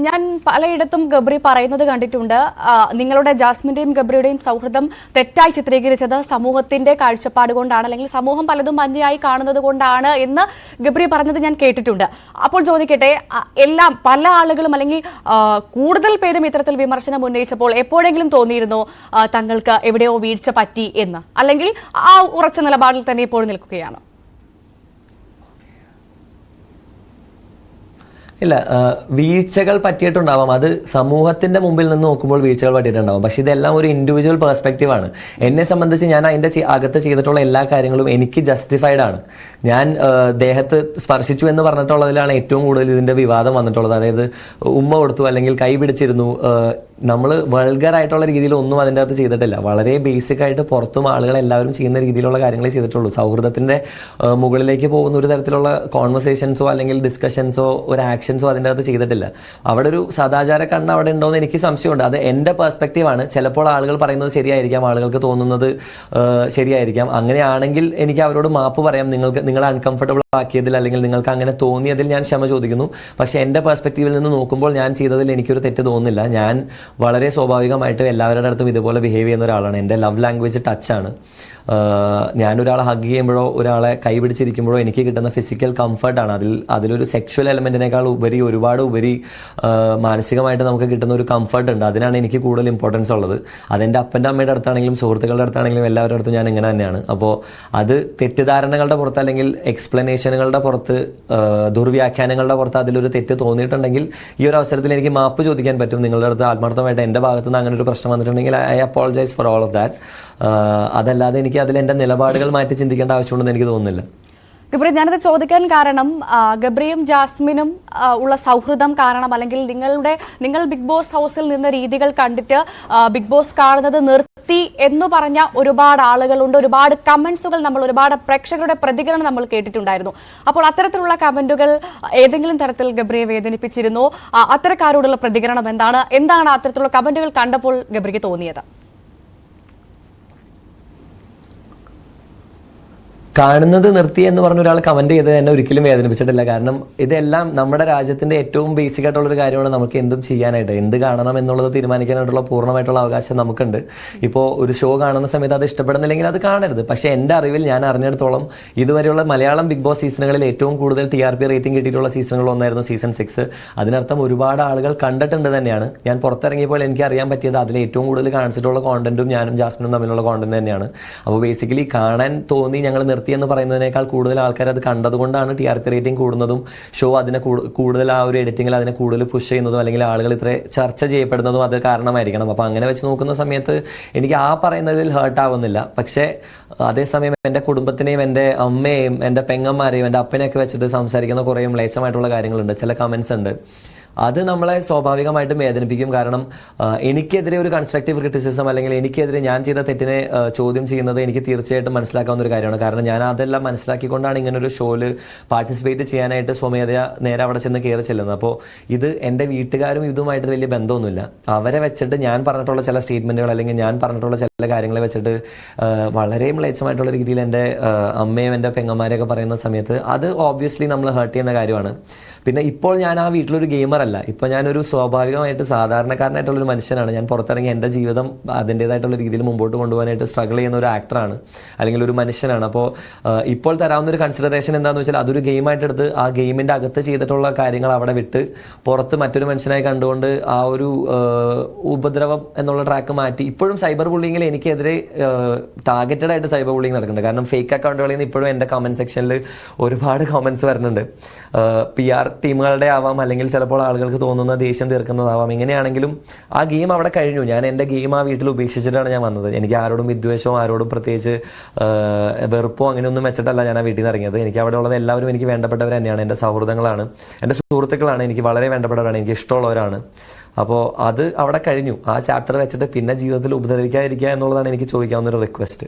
ഞാൻ പലയിടത്തും ഗബ്രി പറയുന്നത് കണ്ടിട്ടുണ്ട്. നിങ്ങളുടെ ജാസ്മിന്റെയും ഗബ്രിയുടെയും സൗഹൃദം തെറ്റായി ചിത്രീകരിച്ചത് സമൂഹത്തിന്റെ കാഴ്ചപ്പാട് കൊണ്ടാണ്, അല്ലെങ്കിൽ സമൂഹം പലതും മഞ്ഞയായി കാണുന്നത് കൊണ്ടാണ് എന്ന് ഗബ്രി പറഞ്ഞത് ഞാൻ കേട്ടിട്ടുണ്ട്. അപ്പോൾ ചോദിക്കട്ടെ, പല ആളുകളും അല്ലെങ്കിൽ കൂടുതൽ പേരും ഇത്തരത്തിൽ വിമർശനം ഉന്നയിച്ചപ്പോൾ എപ്പോഴെങ്കിലും തോന്നിയിരുന്നോ തങ്ങൾക്ക് എവിടെയോ വീഴ്ച പറ്റി എന്ന്, അല്ലെങ്കിൽ ആ ഉറച്ച നിലപാടിൽ തന്നെ ഇപ്പോൾ നിൽക്കുകയാണ്? ഇല്ല, വീഴ്ചകൾ പറ്റിയിട്ടുണ്ടാവാം. അത് സമൂഹത്തിന്റെ മുമ്പിൽ നിന്ന് നോക്കുമ്പോൾ വീഴ്ചകൾ പറ്റിയിട്ടുണ്ടാവും. പക്ഷെ ഇതെല്ലാം ഒരു ഇൻഡിവിജ്വൽ പെർസ്പെക്റ്റീവ് ആണ്. എന്നെ സംബന്ധിച്ച് ഞാൻ അതിന്റെ അകത്ത് ചെയ്തിട്ടുള്ള എല്ലാ കാര്യങ്ങളും എനിക്ക് ജസ്റ്റിഫൈഡ് ആണ്. ഞാൻ ദേഹത്ത് സ്പർശിച്ചു എന്ന് പറഞ്ഞിട്ടുള്ളതിലാണ് ഏറ്റവും കൂടുതൽ ഇതിന്റെ വിവാദം വന്നിട്ടുള്ളത്. അതായത് ഉമ്മ കൊടുത്തു അല്ലെങ്കിൽ കൈ പിടിച്ചിരുന്നു. നമ്മൾ വൾഗർ ആയിട്ടുള്ള രീതിയിൽ ഒന്നും അതിൻ്റെ അകത്ത് ചെയ്തിട്ടില്ല. വളരെ ബേസിക് ആയിട്ട് പുറത്തും ആളുകൾ എല്ലാവരും ചെയ്യുന്ന രീതിയിലുള്ള കാര്യങ്ങളെ ചെയ്തിട്ടുള്ളൂ. സൗഹൃദത്തിന്റെ മുകളിലേക്ക് പോകുന്ന ഒരു തരത്തിലുള്ള കോൺവെർസേഷൻസോ അല്ലെങ്കിൽ ഡിസ്കഷൻസോ ഒരു ആക്ഷൻസോ അതിൻ്റെ അകത്ത് ചെയ്തിട്ടില്ല. അവിടെ ഒരു സദാചാര കണ്ണ് അവിടെ ഉണ്ടോ എന്ന് എനിക്ക് സംശയമുണ്ട്. അത് എൻ്റെ പെർസ്പെക്റ്റീവാണ്. ചിലപ്പോൾ ആളുകൾ പറയുന്നത് ശരിയായിരിക്കാം, ആളുകൾക്ക് തോന്നുന്നത് ശരിയായിരിക്കാം. അങ്ങനെയാണെങ്കിൽ എനിക്ക് അവരോട് മാപ്പ് പറയാം. നിങ്ങൾ അൺകംഫർട്ടബിൾ ആക്കിയതിൽ അല്ലെങ്കിൽ നിങ്ങൾക്ക് അങ്ങനെ തോന്നിയതിൽ ഞാൻ ക്ഷമ ചോദിക്കുന്നു. പക്ഷെ എൻ്റെ പെർസ്പെക്റ്റീവിൽ നിന്ന് നോക്കുമ്പോൾ ഞാൻ ചെയ്തതിൽ എനിക്കൊരു തെറ്റ് തോന്നുന്നില്ല. ഞാൻ വളരെ സ്വാഭാവികമായിട്ടും എല്ലാവരുടെ അടുത്തും ഇതുപോലെ ബിഹേവ് ചെയ്യുന്ന ഒരാളാണ്. എൻ്റെ ലവ് ലാംഗ്വേജ് ടച്ചാണ്. ഞാനൊരാളെ ഹഗ് ചെയ്യുമ്പോഴോ ഒരാളെ കൈ പിടിച്ചിരിക്കുമ്പോഴോ എനിക്ക് കിട്ടുന്ന ഫിസിക്കൽ കംഫർട്ടാണ്. അതിലൊരു സെക്ഷൽ എലമെന്റിനേക്കാൾ ഒരുപാട് ഉപരി മാനസികമായിട്ട് നമുക്ക് കിട്ടുന്ന ഒരു കംഫർട്ട് ഉണ്ട്. അതിനാണ് എനിക്ക് കൂടുതൽ ഇമ്പോർട്ടൻസ് ഉള്ളത്. അതെൻ്റെ അപ്പൻ്റെ അമ്മയുടെ അടുത്താണെങ്കിലും സുഹൃത്തുക്കളുടെ അടുത്താണെങ്കിലും എല്ലാവരുടെ അടുത്തും ഞാൻ ഇങ്ങനെ തന്നെയാണ്. അപ്പോൾ അത് തെറ്റിദ്ധാരണകളുടെ പുറത്ത് അല്ലെങ്കിൽ എക്സ്പ്ലനേഷനുകളുടെ പുറത്ത്, ദുർവ്യാഖ്യാനങ്ങളുടെ പുറത്ത് അതിലൊരു തെറ്റ് തോന്നിയിട്ടുണ്ടെങ്കിൽ ഈ ഒരു അവസരത്തിൽ എനിക്ക് മാപ്പ് ചോദിക്കാൻ പറ്റും. നിങ്ങളുടെ അടുത്ത് ആത്മാർത്ഥമായിട്ട് എൻ്റെ ഭാഗത്തുനിന്ന് അങ്ങനെ ഒരു പ്രശ്നം വന്നിട്ടുണ്ടെങ്കിൽ I apologise for all of that. അതല്ലാതെ എനിക്ക് അതിൽ എൻ്റെ നിലപാടുകൾ മാറ്റി ചിന്തിക്കേണ്ട ആവശ്യമുണ്ടെന്ന് എനിക്ക് തോന്നുന്നില്ല. ഗബ്രി, ഞാനത് ചോദിക്കാൻ കാരണം ഗബ്രിയും ജാസ്മിനും ഉള്ള സൗഹൃദം കാരണം, അല്ലെങ്കിൽ നിങ്ങൾ ബിഗ് ബോസ് ഹൗസിൽ നിന്ന രീതികൾ കണ്ടിട്ട് ബിഗ് ബോസ് കാണുന്നത് നിർത്തി എന്ന് പറഞ്ഞ ഒരുപാട് ആളുകളുണ്ട്. ഒരുപാട് കമന്റ്സുകൾ ഒരുപാട് പ്രേക്ഷകരുടെ പ്രതികരണം നമ്മൾ കേട്ടിട്ടുണ്ടായിരുന്നു. അപ്പോൾ അത്തരത്തിലുള്ള കമന്റുകൾ ഏതെങ്കിലും തരത്തിൽ ഗബ്രിയെ വേദനിപ്പിച്ചിരുന്നോ? അത്തരക്കാരോടുള്ള പ്രതികരണം എന്താണ് അത്തരത്തിലുള്ള കമന്റുകൾ കണ്ടപ്പോൾ ഗബ്രിക്ക് തോന്നിയത്? കാണുന്നത് നിർത്തി എന്ന് പറഞ്ഞ ഒരാൾ കമന്റ് ചെയ്ത് എന്നെ ഒരിക്കലും വേദനിപ്പിച്ചിട്ടില്ല. കാരണം ഇതെല്ലാം നമ്മുടെ രാജ്യത്തിന്റെ ഏറ്റവും ബേസിക് ആയിട്ടുള്ള ഒരു കാര്യമാണ്. നമുക്ക് എന്തും ചെയ്യാനായിട്ട്, എന്ത് കാണണം എന്നുള്ളത് തീരുമാനിക്കാനായിട്ടുള്ള പൂർണ്ണമായിട്ടുള്ള അവകാശം നമുക്കുണ്ട്. ഇപ്പോൾ ഒരു ഷോ കാണുന്ന സമയത്ത് അത് ഇഷ്ടപ്പെടുന്നില്ലെങ്കിൽ അത് കാണരുത്. പക്ഷേ എൻ്റെ അറിവിൽ ഞാൻ അറിഞ്ഞിടത്തോളം ഇതുവരെയുള്ള മലയാളം ബിഗ് ബോസ് സീസണുകളിൽ ഏറ്റവും കൂടുതൽ TRP റേറ്റിംഗ് കിട്ടിയിട്ടുള്ള സീസണുകൾ ഒന്നായിരുന്നു സീസൺ 6. അതിനർത്ഥം ഒരുപാട് ആളുകൾ കണ്ടിട്ടുണ്ട് തന്നെയാണ്. ഞാൻ പുറത്തിറങ്ങിയപ്പോൾ എനിക്ക് അറിയാൻ പറ്റിയത് അതിൽ ഏറ്റവും കൂടുതൽ കാണിച്ചിട്ടുള്ള കോണ്ടന്റും ഞാനും ജാസ്മിനും തമ്മിലുള്ള കോണ്ടന്റ് തന്നെയാണ്. അപ്പോൾ ബേസിക്കലി കാണാൻ തോന്നി ഞങ്ങൾ നിർത്തി എന്ന് പറയുന്നതിനേക്കാൾ കൂടുതൽ ആൾക്കാർ അത് കണ്ടതുകൊണ്ടാണ് TRP റേറ്റിംഗ് കൂടുന്നതും ഷോ അതിനെ കൂടുതൽ ആ ഒരു എഡിറ്റിംഗിൽ അതിനെ കൂടുതൽ പുഷ് ചെയ്യുന്നതും അല്ലെങ്കിൽ ആളുകൾ ഇത്ര ചർച്ച ചെയ്യപ്പെടുന്നതും അത് കാരണമായിരിക്കണം. അപ്പോൾ അങ്ങനെ വെച്ച് നോക്കുന്ന സമയത്ത് എനിക്ക് ആ പറയുന്നതിൽ ഹേർട്ട് ആവുന്നില്ല. പക്ഷേ അതേസമയം എൻ്റെ കുടുംബത്തിനെയും എൻ്റെ അമ്മയെയും എൻ്റെ പെങ്ങന്മാരെയും എൻ്റെ അപ്പനെയൊക്കെ വെച്ചിട്ട് സംസാരിക്കുന്ന കുറേ മ്ലേച്ഛമായിട്ടുള്ള കാര്യങ്ങളുണ്ട്, ചില കമന്റ്സ് ഉണ്ട്. അത് നമ്മളെ സ്വാഭാവികമായിട്ടും വേദനിപ്പിക്കും. കാരണം എനിക്കെതിരെ ഒരു കൺസ്ട്രക്റ്റീവ് ക്രിറ്റിസിസം അല്ലെങ്കിൽ എനിക്കെതിരെ ഞാൻ ചെയ്ത തെറ്റിനെ ചോദ്യം ചെയ്യുന്നത് എനിക്ക് തീർച്ചയായിട്ടും മനസ്സിലാക്കാവുന്ന ഒരു കാര്യമാണ്. കാരണം ഞാൻ അതെല്ലാം മനസ്സിലാക്കിക്കൊണ്ടാണ് ഇങ്ങനെ ഒരു ഷോയിൽ പാർട്ടിസിപ്പേറ്റ് ചെയ്യാനായിട്ട് സ്വമേധയാ നേരെ അവിടെ ചെന്ന് കയറി ചെല്ലുന്നത്. അപ്പോൾ ഇത് എൻ്റെ വീട്ടുകാരും ഇതുമായിട്ട് വലിയ ബന്ധമൊന്നുമില്ല. അവരെ വെച്ചിട്ട് ഞാൻ പറഞ്ഞിട്ടുള്ള ചില സ്റ്റേറ്റ്മെന്റുകൾ അല്ലെങ്കിൽ ഞാൻ പറഞ്ഞിട്ടുള്ള ചില കാര്യങ്ങളെ വെച്ചിട്ട് വളരെ മ്ലേച്ഛമായിട്ടുള്ള രീതിയിൽ എൻ്റെ അമ്മയും എൻ്റെ പെങ്ങന്മാരെയൊക്കെ പറയുന്ന സമയത്ത് അത് ഓബ്വിയസ്ലി നമ്മൾ ഹേർട്ട് ചെയ്യുന്ന കാര്യമാണ്. പിന്നെ ഇപ്പോൾ ഞാൻ ആ വീട്ടിലൊരു ഗെയിമർ അല്ല. ഇപ്പോൾ ഞാനൊരു സ്വാഭാവികമായിട്ട് സാധാരണക്കാരനായിട്ടുള്ളൊരു മനുഷ്യനാണ്. ഞാൻ പുറത്തിറങ്ങി എൻ്റെ ജീവിതം അതിൻ്റെതായിട്ടുള്ള രീതിയിൽ മുമ്പോട്ട് കൊണ്ടുപോകാനായിട്ട് സ്ട്രഗിൾ ചെയ്യുന്ന ഒരു ആക്ടറാണ് അല്ലെങ്കിൽ ഒരു മനുഷ്യനാണ്. അപ്പോൾ ഇപ്പോൾ തരാവുന്ന ഒരു കൺസിഡറേഷൻ എന്താണെന്ന് വെച്ചാൽ അതൊരു ഗെയിമായിട്ട് എടുത്ത് ആ ഗെയിമിൻ്റെ അകത്ത് ചെയ്തിട്ടുള്ള കാര്യങ്ങൾ അവിടെ വിട്ട് പുറത്ത് മറ്റൊരു മനുഷ്യനായി കണ്ടുകൊണ്ട് ആ ഒരു ഉപദ്രവം എന്നുള്ള ട്രാക്ക് മാറ്റി. ഇപ്പോഴും സൈബർ ബുള്ളിങ്ങിൽ എനിക്കെതിരെ ടാർഗറ്റഡ് ആയിട്ട് സൈബർ ബുള്ളിങ് നടക്കുന്നുണ്ട്. കാരണം ഫേക്ക് അക്കൗണ്ടുകളിൽ നിന്ന് ഇപ്പോഴും എൻ്റെ കമന്റ് സെക്ഷനിൽ ഒരുപാട് കമന്റ്സ് വരുന്നുണ്ട്. PR ടീമുകളുടെ ആവാം, അല്ലെങ്കിൽ ചിലപ്പോൾ ആളുകൾക്ക് തോന്നുന്ന ദേഷ്യം തീർക്കുന്നതാവാം. ഇങ്ങനെയാണെങ്കിലും ആ ഗെയിം അവിടെ കഴിഞ്ഞു. ഞാൻ എൻ്റെ ഗെയിം ആ വീട്ടിൽ ഉപേക്ഷിച്ചിട്ടാണ് ഞാൻ വന്നത്. എനിക്ക് ആരോടും വിദ്വേഷമോ ആരോടും പ്രത്യേകിച്ച് വെറുപ്പോ അങ്ങനെയൊന്നും വെച്ചിട്ടല്ല ഞാൻ ആ വീട്ടിൽ നിന്ന് ഇറങ്ങിയത്. എനിക്ക് അവിടെ ഉള്ളത് എല്ലാവരും എനിക്ക് വേണ്ടപ്പെട്ടവർ തന്നെയാണ്. എൻ്റെ സൗഹൃദങ്ങളാണ്, എൻ്റെ സുഹൃത്തുക്കളാണ്, എനിക്ക് വളരെ വേണ്ടപ്പെട്ടവരാണ്, എനിക്ക് ഇഷ്ടമുള്ളവരാണ്. അപ്പോൾ അത് അവിടെ കഴിഞ്ഞു. ആ ചാപ്റ്റർ വെച്ചിട്ട് പിന്നെ ജീവിതത്തിൽ ഉപദ്രവിക്കാതിരിക്കുക എന്നുള്ളതാണ് എനിക്ക് ചോദിക്കാവുന്ന ഒരു റിക്വസ്റ്റ്.